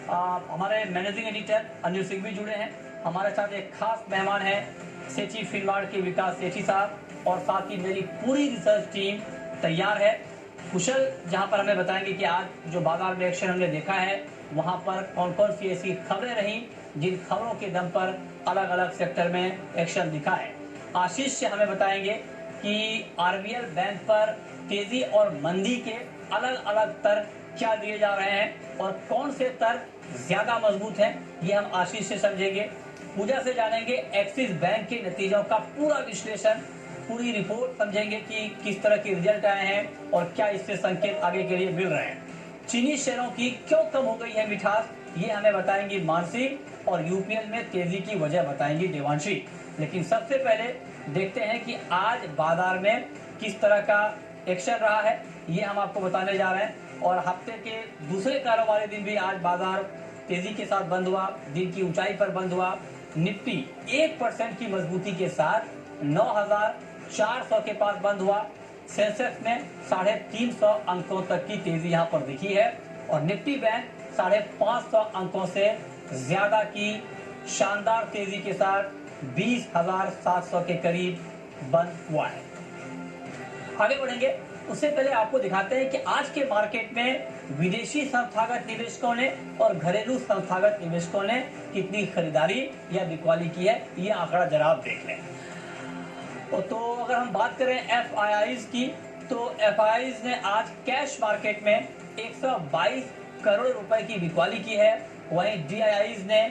हमारे managing editor Anil Singh भी जुड़े हैं। हमारे साथ एक खास मेहमान है सेठी फिनमार्ट के विकास सेठी साहब, और साथ ही मेरी पूरी रिसर्च टीम तैयार है। कुशल जहां पर हमें बताएंगे कि आज जो बाजार में एक्शन हमने देखा है वहां पर कौन कौन सी ऐसी खबरें रही जिन खबरों के दम पर अलग अलग सेक्टर में एक्शन दिखा है। आशीष से हमें बताएंगे कि आरबीएल बैंक पर तेजी और मंदी के अलग अलग तर्क क्या दिए जा रहे हैं और कौन से तर्क ज्यादा मजबूत हैं, ये हम आशीष से समझेंगे। पूजा से जानेंगे एक्सिस बैंक के नतीजों का पूरा विश्लेषण, पूरी रिपोर्ट समझेंगे कि किस तरह के रिजल्ट आए हैं और क्या इससे संकेत आगे के लिए मिल रहे हैं। चीनी शेयरों की क्यों कम हो गई है मिठास, ये हमें बताएंगी मानसी, और यूपीएल में तेजी की वजह बताएंगी देवांशी। लेकिन सबसे पहले देखते हैं कि आज बाजार में किस तरह का एक्शन रहा है, ये हम आपको बताने जा रहे हैं। और हफ्ते के दूसरे कारोबारी दिन भी आज बाजार तेजी के साथ बंद हुआ, दिन की ऊंचाई पर बंद हुआ। निफ्टी 1% की मजबूती के साथ 9,400 के पास बंद हुआ। सेंसेक्स में 350 अंकों तक की तेजी यहां पर दिखी है, और निफ्टी बैंक 550 अंकों से ज्यादा की शानदार तेजी के साथ 20,700 के करीब बंद हुआ है। आगे बढ़ेंगे, उससे पहले आपको दिखाते हैं कि आज के मार्केट में विदेशी संस्थागत निवेशकों ने और घरेलू संस्थागत निवेशकों ने कितनी खरीदारी या बिकवाली की है, ये आंकड़ा जरा आप देख लें। तो अगर हम बात करें एफआईआईज की, तो एफआईआईज ने आज कैश मार्केट में 122 करोड़ रुपए की बिकवाली की है। वहीं डीआईआईज ने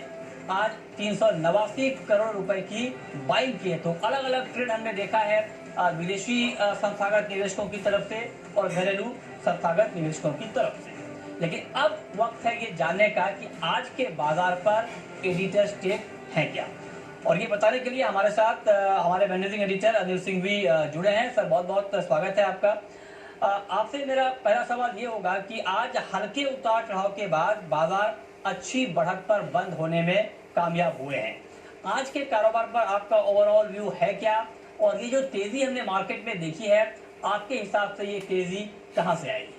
आज 389 करोड़ रुपए की बाइंग की है। तो अलग अलग ट्रेंड हमने देखा है विदेशी संस्थागत निवेशकों की तरफ से और घरेलू संस्थागत निवेशकों की तरफ से। लेकिन अब वक्त है ये जानने का कि आज के बाजार पर एडिटर्स टेक है क्या, और ये बताने के लिए हमारे साथ हमारे मैनेजिंग एडिटर अनिल सिंह भी जुड़े हैं। सर, बहुत बहुत स्वागत है आपका। आपसे मेरा पहला सवाल ये होगा कि आज हल्के उतार चढ़ाव के बाद बाजार अच्छी बढ़त पर बंद होने में कामयाब हुए हैं। आज के कारोबार पर आपका ओवरऑल व्यू है क्या, और ये जो तेजी हमने मार्केट में देखी है, आपके हिसाब से ये तेजी कहां से आएगी?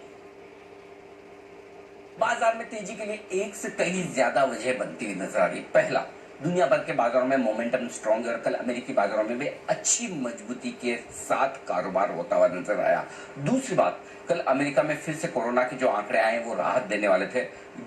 बाजार में तेजी के लिए एक से कहीं ज्यादा वजह बनती हुई नजर आ रही। पहला, दुनिया भर के बाजारों में मोमेंटम स्ट्रॉन्ग है और कल अमेरिकी बाजारों में भी अच्छी मजबूती के साथ कारोबार होता हुआ नजर आया। दूसरी बात, कल अमेरिका में फिर से कोरोना के जो आंकड़े आए वो राहत देने वाले थे,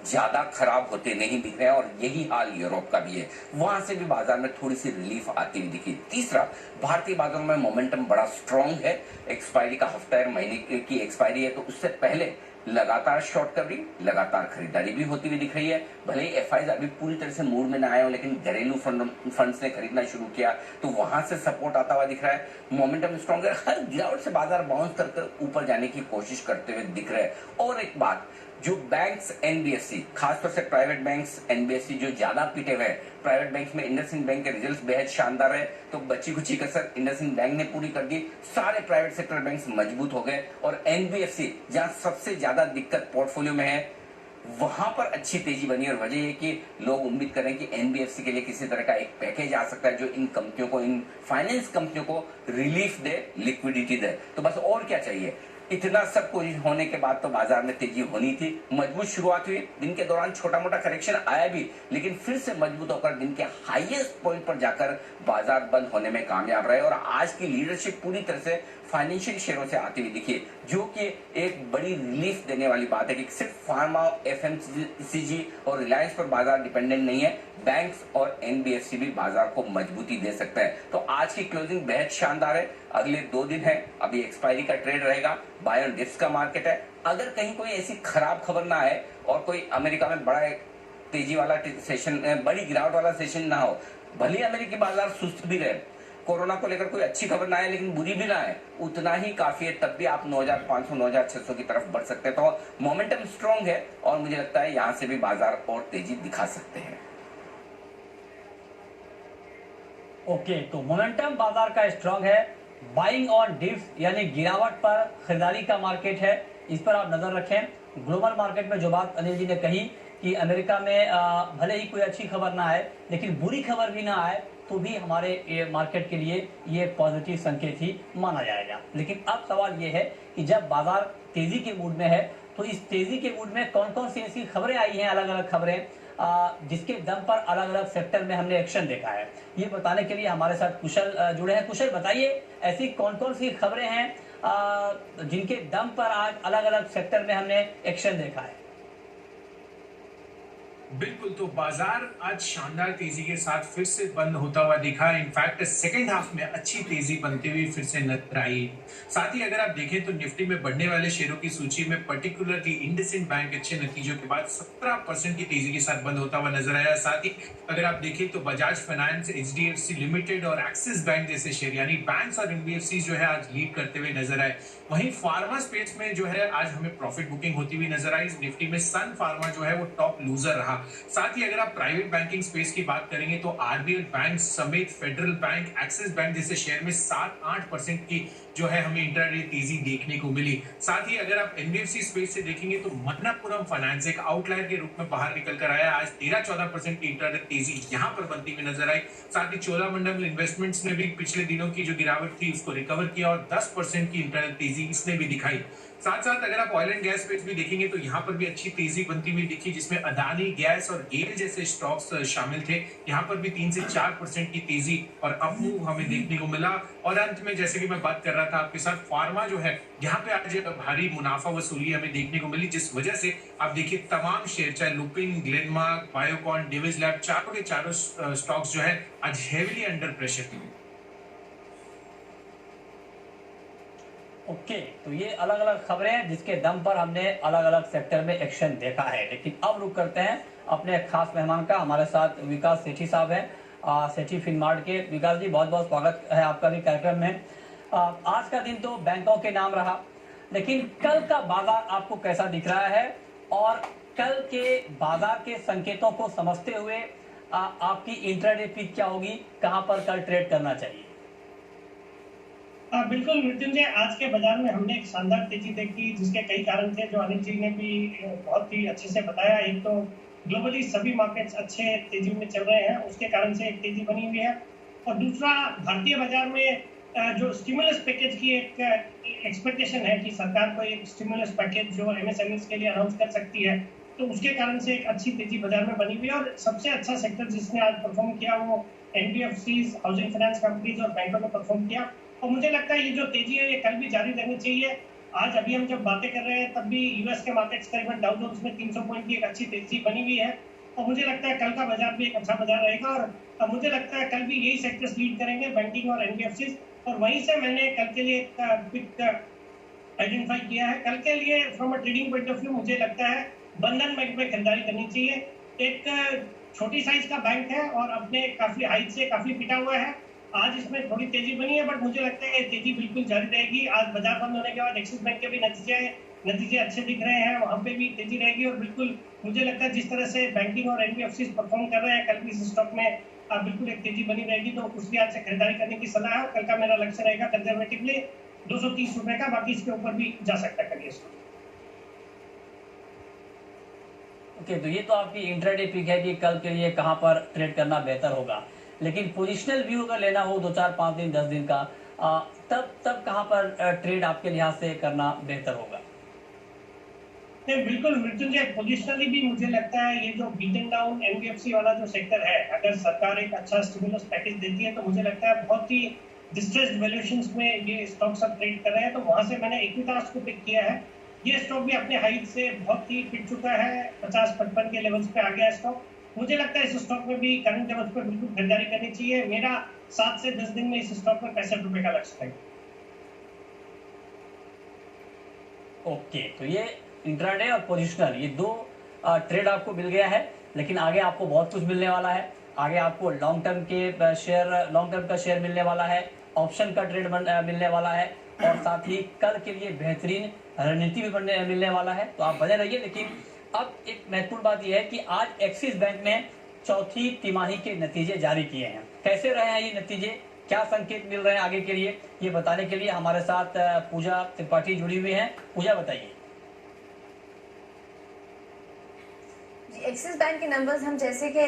ज्यादा खराब होते नहीं दिख रहे हैं, और यही हाल यूरोप का भी है। वहां से भी बाजार में थोड़ी सी रिलीफ आती हुई दिखी। तीसरा, भारतीय बाजारों में मोमेंटम बड़ा स्ट्रॉन्ग है। एक्सपायरी का हफ्ता है, महीने की एक्सपायरी है, तो उससे पहले लगातार शॉर्ट कवरिंग, लगातार खरीदारी भी होती हुई दिख रही है। भले ही एफआईज अभी पूरी तरह से मूड में ना आए हो, लेकिन घरेलू फंड्स ने खरीदना शुरू किया तो वहां से सपोर्ट आता हुआ दिख रहा है। मोमेंटम स्ट्रॉन्ग है, हर गिरावट से बाजार बाउंस करके ऊपर जाने की कोशिश करते हुए दिख रहे हैं। और एक बात, जो बैंक्स एनबीएफसी, खासतौर से प्राइवेट बैंक्स एनबीएफसी जो ज्यादा पिटे हुए हैं, प्राइवेट बैंक्स में इंडसइंड बैंक के रिजल्ट्स बेहद शानदार है, तो बची कुची कसर इंडसइंड बैंक ने पूरी कर दी। सारे प्राइवेट सेक्टर बैंक्स मजबूत हो गए, और एनबीएफसी जहां सबसे ज्यादा दिक्कत पोर्टफोलियो में है वहां पर अच्छी तेजी बनी। और वजह ये कि लोग उम्मीद करें कि एनबीएफसी के लिए किसी तरह का एक पैकेज आ सकता है जो इन कंपनियों को, इन फाइनेंस कंपनियों को रिलीफ दे, लिक्विडिटी दे। तो बस और क्या चाहिए। इतना सब कुछ होने के बाद तो बाजार में तेजी होनी थी। मजबूत शुरुआत हुई, दिन के दौरान छोटा मोटा करेक्शन आया भी, लेकिन फिर से मजबूत होकर दिन के हाईएस्ट पॉइंट पर जाकर बाजार बंद होने में कामयाब रहे। और आज की लीडरशिप पूरी तरह से फाइनेंशियल शेयरों से आती हुई दिखी, जो कि एक बड़ी रिलीफ देने वाली बात है कि सिर्फ फार्मा, एफएमसीजी और रिलायंस पर बाजार डिपेंडेंट नहीं है, बैंक्स और एनबीएफसी भी बाजार को मजबूती दे सकते हैं। तो आज की क्लोजिंग बेहद शानदार है। अगले 2 दिन है, अभी एक्सपायरी का ट्रेड रहेगा, बाय ऑन डिप्स का मार्केट है। अगर कहीं कोई ऐसी खराब खबर ना आए और कोई अमेरिका में बड़ा तेजी वाला सेशन, बड़ी गिरावट वाला सेशन ना हो, भले अमेरिकी बाजार सुस्त भी रहे, कोरोना को लेकर कोई अच्छी खबर ना आए लेकिन बुरी भी ना आए, उतना ही काफी है, तब भी आप 9,500 9,600 की तरफ बढ़ सकते हैं। तो मोमेंटम स्ट्रॉन्ग है और मुझे लगता है यहां से भी बाजार और तेजी दिखा सकते हैं। ओके, तो मोमेंटम बाजार का स्ट्रॉन्ग है। बाइंग ऑन डिप्स यानी गिरावट पर खरीदारी का मार्केट है, इस पर आप नजर रखें। ग्लोबल मार्केट में जो बात अनिल जी ने कही कि अमेरिका में भले ही कोई अच्छी खबर ना आए लेकिन बुरी खबर भी ना आए, तो भी हमारे मार्केट के लिए ये पॉजिटिव संकेत ही माना जाएगा। लेकिन अब सवाल ये है कि जब बाजार तेजी के मूड में है तो इस तेजी के मूड में कौन कौन सी ऐसी खबरें आई हैं, अलग अलग खबरें जिसके दम पर अलग अलग सेक्टर में हमने एक्शन देखा है। ये बताने के लिए हमारे साथ कुशल जुड़े हैं। कुशल, बताइए ऐसी कौन कौन सी खबरें हैं जिनके दम पर आज अलग अलग सेक्टर में हमने एक्शन देखा है? बिल्कुल, तो बाजार आज शानदार तेजी के साथ फिर से बंद होता हुआ दिखा। इनफैक्ट सेकेंड हाफ में अच्छी तेजी बनती हुई फिर से नजर आई। साथ ही अगर आप देखें तो निफ्टी में बढ़ने वाले शेयरों की सूची में पर्टिकुलरली इंडसइंड बैंक अच्छे नतीजों के बाद 17% की तेजी के साथ बंद होता हुआ नजर आया। साथ ही अगर आप देखें तो बजाज फाइनेंस, एचडीएफसी लिमिटेड और एक्सिस बैंक जैसे शेयर यानी बैंक्स और एनबीएफसी जो है आज लीड करते हुए नजर आए। वहीं फार्मा स्पेस में जो है आज हमें प्रॉफिट बुकिंग होती हुई नजर आई। निफ्टी में सन फार्मा जो है वो टॉप लूजर रहा। साथ ही अगर आप प्राइवेट बैंकिंग स्पेस की बात करेंगे तो आरबीएल बैंक समेत फेडरल बैंक, एक्सिस बैंक जैसे शेयर में 7-8% की जो है हमें इंट्राडे तेजी देखने को मिली। साथ ही अगर आप एनबीएफसी स्पेस से देखेंगे तो मन्नप्पुरम फाइनेंस एक आउटलायर के रूप में बाहर निकल कर आया। आज 13-14% की इंट्राडे तेजी यहां पर बनती हुई नजर आई। साथ ही चोलामंडलम इन्वेस्टमेंट्स ने भी पिछले दिनों की जो गिरावट थी उसको रिकवर किया और 10% की इंट्राडे तेजी इसने भी दिखाई। साथ साथ अगर आप ऑयल एंड गैस स्पेस भी देखेंगे तो यहाँ पर भी अच्छी तेजी बनती हुई दिखी, जिसमें अदानी गैस और गेल जैसे स्टॉक्स शामिल थे। यहाँ पर भी 3 से 4% की तेजी और अपमूव हमें देखने को मिला। और अंत में जैसे कि मैं बात कर रहा था आपके साथ, फार्मा जो है यहाँ पे आज भारी मुनाफा वसूली हमें देखने को मिली, जिस वजह से आप देखिए तमाम शेयर चाहे Lupin, Glenmark, Biocon, Davis lab, चारों के चारों स्टॉक्स जो है आज हेवीली अंडर प्रेशर थे। ओके, तो ये अलग अलग खबरें हैं जिसके दम पर हमने अलग अलग सेक्टर में एक्शन देखा है। लेकिन अब रुक करते हैं अपने खास मेहमान का। हमारे साथ विकास सेठी साहब हैं, सेठी फिनमार्ट के। विकास जी, बहुत बहुत स्वागत है आपका भी कार्यक्रम में। आज का दिन तो बैंकों के नाम रहा, लेकिन कल का बाजार आपको कैसा दिख रहा है और कल के बाजार के संकेतों को समझते हुए आपकी इंट्राडे पिक क्या होगी, कहां पर कल ट्रेड करना चाहिए? बिल्कुल मृत्युंजय, आज के बाजार में हमने एक शानदार तेजी देखी, जिसके कई कारण थे जो अनिल जी ने भी बहुत ही अच्छे से बताया। एक तो ग्लोबली सभी मार्केट्स अच्छे तेजी में चल रहे हैं, उसके कारण से एक तेजी बनी हुई है। और दूसरा, भारतीय बाजार में जो स्टिमुलस पैकेज की एक एक्सपेक्टेशन है कि सरकार को एक स्टिमुलस पैकेज जो एमएसएमईज के लिए अनाउंस कर सकती है, तो उसके कारण से एक अच्छी तेजी बाजार में बनी हुई है। और सबसे अच्छा सेक्टर जिसने आज परफॉर्म किया वो एनबीएफसीज, हाउसिंग फाइनेंस कंपनीज और बैंकों ने परफॉर्म किया। और मुझे लगता है ये जो तेजी है ये कल भी जारी रहनी चाहिए। आज अभी हम जब बातें कर रहे हैं तब भी यूएस के मार्केट्स करीबन डाउ जोन्स में 300 पॉइंट की एक अच्छी तेजी बनी हुई है। और मुझे लगता है कल का बाजार भी एक अच्छा बाजार रहेगा। और मुझे लगता है कल भी यही सेक्टर्स लीड करेंगे, बैंकिंग और एनबीएफसी। और वहीं से मैंने कल के लिए एक पिक आइडेंटिफाई किया है। कल के लिए from a trading point of view मुझे लगता है बंधन बैंक में खरीदारी करनी चाहिए। एक छोटी साइज का बैंक है और अपने काफी हाइट से काफी पिटा हुआ है। आज इसमें थोड़ी तेजी बनी है, बट मुझे लगता है तेजी बिल्कुल जारी रहेगी। आज बाजार बंद होने के बाद एक्सिस बैंक के भी नतीजे अच्छे दिख रहे हैं, वहां पे भी तेजी रहेगी। और बिल्कुल मुझे लगता है जिस तरह से बैंकिंग और एनबीएफसी परफॉर्म कर रहे हैं, कल भी इस स्टॉक में बिल्कुल एक तेजी बनी रहेगी। तो उस लिहाज से खरीदारी करने की सलाह है। और कल का मेरा लक्ष्य रहेगा कंजर्वेटिवली 230 रुपए का, बाकी इसके ऊपर भी जा सकता है कल ये स्टॉक। ओके, तो ये तो आपकी इंट्राडे पिक है कि कल के लिए कहां पर ट्रेड करना बेहतर होगा। लेकिन पोजिशनल व्यू अगर लेना हो 2, 4, 5 दिन, 10 दिन का, तब कहां पर ट्रेड आपके लिहाज से करना बेहतर होगा? बिल्कुल मृत्युंजय, पोजिशनली भी मुझे लगता है ये जो बीटन डाउन एनबीएफसी वाला जो सेक्टर है, अगर सरकार एक अच्छा स्टिमुलस पैकेज देती है तो मुझे लगता है बहुत ही डिस्ट्रेस्ड वैल्यूएशंस में ये स्टॉक सब ट्रेड कर रहे हैं। तो वहां से मैंने इक्विटास को पिक किया है। ये स्टॉक भी अपने हाइट से बहुत ही पिट चुका है, 50-55 के लेवल्स पे आ गया स्टॉक। मुझे लगता है इस स्टॉक में भी करंट लेवल्स पर बिल्कुल खरीदारी करनी चाहिए। मेरा 7 से 10 दिन में इस स्टॉक में 65 रुपए का लक्ष्य है। ओके, तो ये इंट्राडे और पोजिशनल, ये 2 ट्रेड आपको मिल गया है। लेकिन आगे आपको बहुत कुछ मिलने वाला है। आगे आपको लॉन्ग टर्म का शेयर मिलने वाला है, ऑप्शन का ट्रेड मिलने वाला है, और साथ ही कल के लिए बेहतरीन रणनीति भी मिलने वाला है। तो आप बने रहिए। लेकिन अब एक महत्वपूर्ण बात यह है कि आज एक्सिस बैंक ने चौथी तिमाही के नतीजे जारी किए हैं। कैसे रहे हैं ये नतीजे, क्या संकेत मिल रहे हैं आगे के लिए, ये बताने के लिए हमारे साथ पूजा त्रिपाठी जुड़ी हुई हैं। पूजा, बताइए। एक्सिस बैंक के नंबर्स हम जैसे कि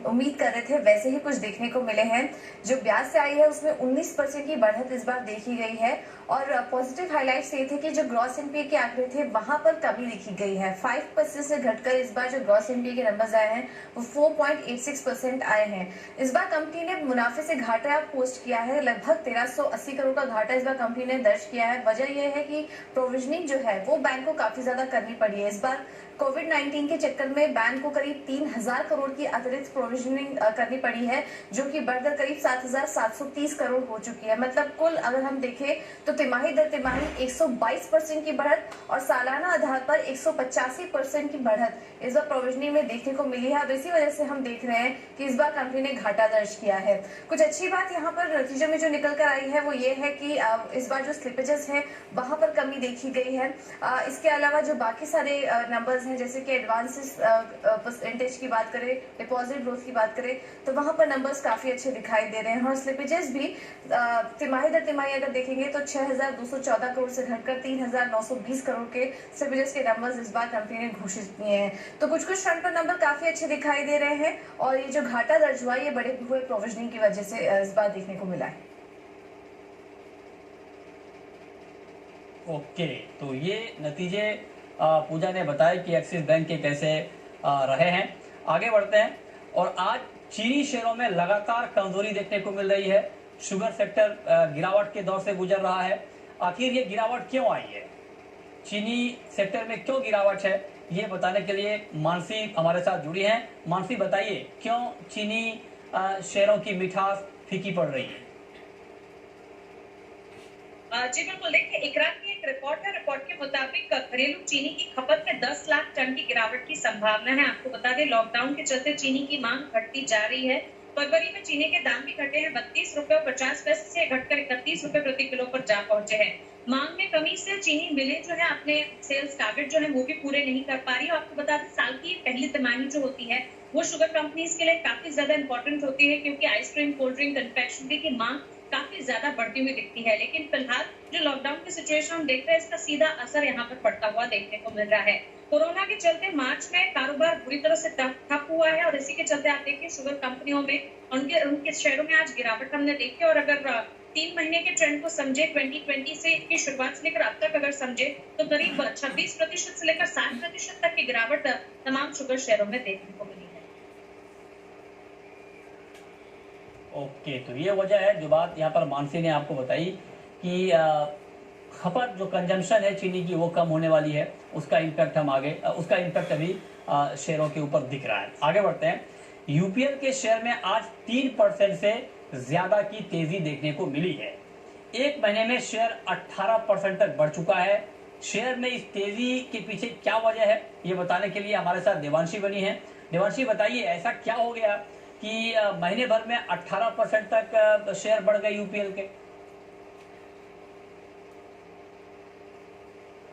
उम्मीद कर रहे थे वैसे ही कुछ देखने को मिले हैं। जो ब्याज से आई है उसमें 19% की बढ़त इस बार देखी गई है और पॉजिटिव हाइलाइट्स ये थे कि जो ग्रॉस एनपीए के आंकड़े थे वहां पर कमी देखी गई है। 5% से घटकर इस बार जो ग्रॉस एनपीए के नंबर्स आए हैं वो 4.86% आए हैं। इस बार कंपनी ने मुनाफे से घाटा पोस्ट किया है, लगभग 1380 करोड़ का घाटा इस बार कंपनी ने दर्ज किया है। वजह यह है कि प्रोविजनिंग जो है वो बैंक को काफी ज्यादा करनी पड़ी है। इस बार कोविड-19 के चक्कर में बैंक को करीब 3000 करोड़ की अतिरिक्त प्रोविजनिंग करनी पड़ी है, जो कि बढ़कर करीब 7730 करोड़ हो चुकी है। मतलब कुल अगर हम देखें तो तिमाही दर तिमाही 122% की बढ़त और सालाना आधार पर 185% की बढ़त इस बार प्रोविजनिंग में देखने को मिली है। अब इसी वजह से हम देख रहे हैं कि इस बार कंपनी ने घाटा दर्ज किया है। कुछ अच्छी बात यहाँ पर नतीजों में जो निकल कर आई है वो ये है कि इस बार जो स्लिपेजेस हैं वहां पर कमी देखी गई है। इसके अलावा जो बाकी सारे नंबर्स हैं जैसे कि एडवांसेस परसेंटेज की बात करें, डिपॉजिट ग्रोथ की बात करें तो वहां पर नंबर्स काफी अच्छे दिखाई दे रहे हैं और स्लिपेजेस भी तिमाही दर तिमाही अगर देखेंगे तो 6214 करोड़ से घटकर 3920 करोड़ के स्लिपेजेस के नंबर्स इस बार कंपनी ने घोषित किए हैं। तो कुछ फ्रंट पर नंबर काफी अच्छे दिखाई दे रहे हैं और ये जो घाटा दर्ज हुआ ये बड़े हुए प्रोविजनिंग की वजह से इस बार देखने को मिला है। ओके, तो ये नतीजे पूजा ने बताया कि एक्सिस बैंक के कैसे रहे हैं। आगे बढ़ते हैं और आज चीनी शेयरों में लगातार कमजोरी देखने को मिल रही है। शुगर सेक्टर गिरावट के दौर से गुजर रहा है। आखिर ये गिरावट क्यों आई है, चीनी सेक्टर में क्यों गिरावट है, ये बताने के लिए मानसी हमारे साथ जुड़ी हैं। मानसी बताइए क्यों चीनी शेयरों की मिठास फीकी पड़ रही है। जी बिल्कुल, देखिए इकरा की एक रिपोर्ट है। रिपोर्ट के मुताबिक घरेलू चीनी की खपत में 10 लाख टन की गिरावट की संभावना है। आपको बता दें लॉकडाउन के चलते चीनी की मांग घटती जा रही है। फरवरी में चीनी के दाम भी घटे हैं, 32 रुपए और 50 पैसे से घटकर 31 रुपए प्रति किलो पर जा पहुंचे हैं। मांग में कमी से चीनी मिलें जो है अपने सेल्स टारगेट जो है वो भी पूरे नहीं कर पा रही है। आपको बता दें साल की पहली तिमाही जो होती है वो शुगर कंपनीज के लिए काफी ज्यादा इंपॉर्टेंट होती है, क्योंकि आइसक्रीम, कोल्ड ड्रिंक, कन्फेक्शनरी की मांग काफी ज्यादा बढ़ती हुई दिखती है। लेकिन फिलहाल जो लॉकडाउन की सिचुएशन हम देख रहे हैं इसका सीधा असर यहाँ पर पड़ता हुआ देखने को मिल रहा है। कोरोना के चलते मार्च में कारोबार बुरी तरह से ठप हुआ है और इसी के चलते आप देखिए शुगर कंपनियों में उनके शेयरों में आज गिरावट हमने देखी। और अगर 3 महीने के ट्रेंड को समझे 2020 से की शुरुआत से लेकर अब तक अगर समझे तो करीब 26% से लेकर 60% तक की गिरावट तमाम शुगर शेयरों में देखने को मिली है। ओके, तो ये वजह है जो बात यहाँ पर मानसी ने आपको बताई कि खपत जो कंजम्पशन है चीनी की वो कम होने वाली है। उसका इम्पैक्ट उसका इम्पैक्ट अभी शेयरों के ऊपर दिख रहा है। आगे बढ़ते हैं। यूपीएल के शेयर में आज 3% से ज्यादा की तेजी देखने को मिली है। एक महीने में शेयर 18% तक बढ़ चुका है। शेयर में इस तेजी के पीछे क्या वजह है ये बताने के लिए हमारे साथ देवांशी बनी है। देवांशी बताइए ऐसा क्या हो गया कि महीने भर में 18% तक शेयर बढ़ गए यूपीएल के।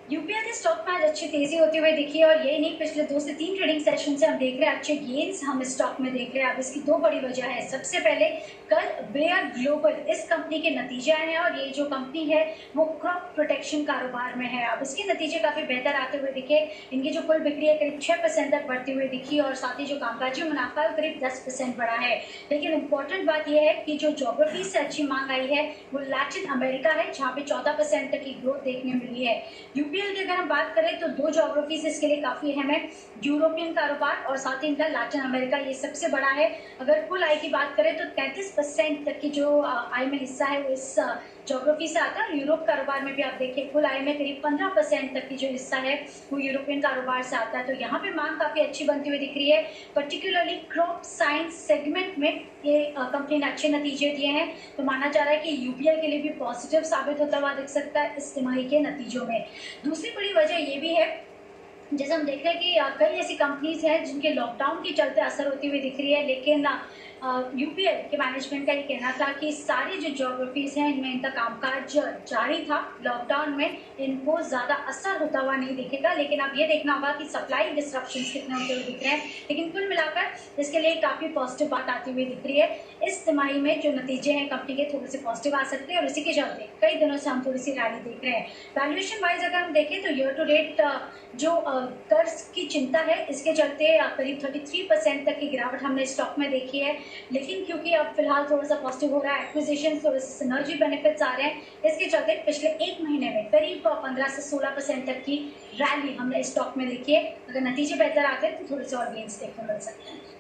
यूपीएल के स्टॉक में आज अच्छी तेजी होती हुई दिखी और यही नहीं, पिछले 2 से 3 ट्रेडिंग सेशन से हम देख रहे हैं अच्छे गेन्स हम स्टॉक में देख रहे हैं। अब इसकी 2 बड़ी वजह है। सबसे पहले कल बेयर ग्लोबल इस कंपनी के नतीजे आए हैं और ये जो कंपनी है वो क्रॉप प्रोटेक्शन कारोबार में है। अब इसके नतीजे काफी बेहतर आते हुए दिखे। इनकी जो कुल बिक्री है करीब 6% तक बढ़ती हुई दिखी और साथ ही जो कामकाजी मुनाफा है करीब 10% बढ़ा है। लेकिन इंपॉर्टेंट बात यह है कि जो ज्योग्राफी से अच्छी मांग आई है वो लैटिन अमेरिका है, जहाँ पे 14% तक की ग्रोथ देखने मिली है। यूपीएल की अगर हम बात करें तो 2 ज्योग्राफीज इसके लिए काफी अहम है, यूरोपियन कारोबार और साथ ही इनका लैटिन अमेरिका, ये सबसे बड़ा है। अगर कुल आय की बात करें तो 33% तक की जो आय में हिस्सा है वो इस ज्योग्राफी से आता है। यूरोप कारोबार में भी आप देखिए कुल आय में करीब 15% तक की जो हिस्सा है वो यूरोपियन कारोबार से आता है। तो यहाँ पे मांग काफी अच्छी बनती हुई दिख रही है। पर्टिकुलरली क्रॉप साइंस सेगमेंट में ये कंपनी ने अच्छे नतीजे दिए हैं, तो माना जा रहा है कि यूपीएल के लिए भी पॉजिटिव साबित होता हुआ दिख सकता है इस तिमाही के नतीजों में। दूसरी बड़ी वजह ये भी है, जैसे हम देख रहे हैं कि कई ऐसी कंपनीज हैं जिनके लॉकडाउन के चलते असर होती हुई दिख रही है, लेकिन यूपीएल के मैनेजमेंट का ये कहना था कि सारी जो ज्योग्राफीज हैं इनमें इनका कामकाज जारी था, लॉकडाउन में इनको ज़्यादा असर होता हुआ नहीं दिखेगा। लेकिन अब ये देखना होगा कि सप्लाई डिस्ट्रप्शन कितने होते हुए दिख रहे हैं। लेकिन कुल मिलाकर इसके लिए काफ़ी पॉजिटिव बात आती हुई दिख रही है। इस तिमाही में जो नतीजे हैं कंपनी के थोड़े से पॉजिटिव आ सकते हैं और इसी के चलते कई दिनों से हम थोड़ी सी रैली देख रहे हैं। वैल्यूएशन वाइज अगर हम देखें तो ईयर टू डेट जो कर्ज की चिंता है इसके चलते करीब 33% तक की गिरावट हमने स्टॉक में देखी है। लेकिन क्योंकि अब फिलहाल थोड़ा सा पॉजिटिव हो रहा है, एक्विजिशन थोड़े से सिनर्जी बेनिफिट्स आ रहे हैं, इसके चलते पिछले एक महीने में करीब 15 से 16% तक की रैली हमने स्टॉक में देखी है। अगर नतीजे बेहतर आते हैं तो थोड़े से और गेन्स देखने मिल सकते हैं।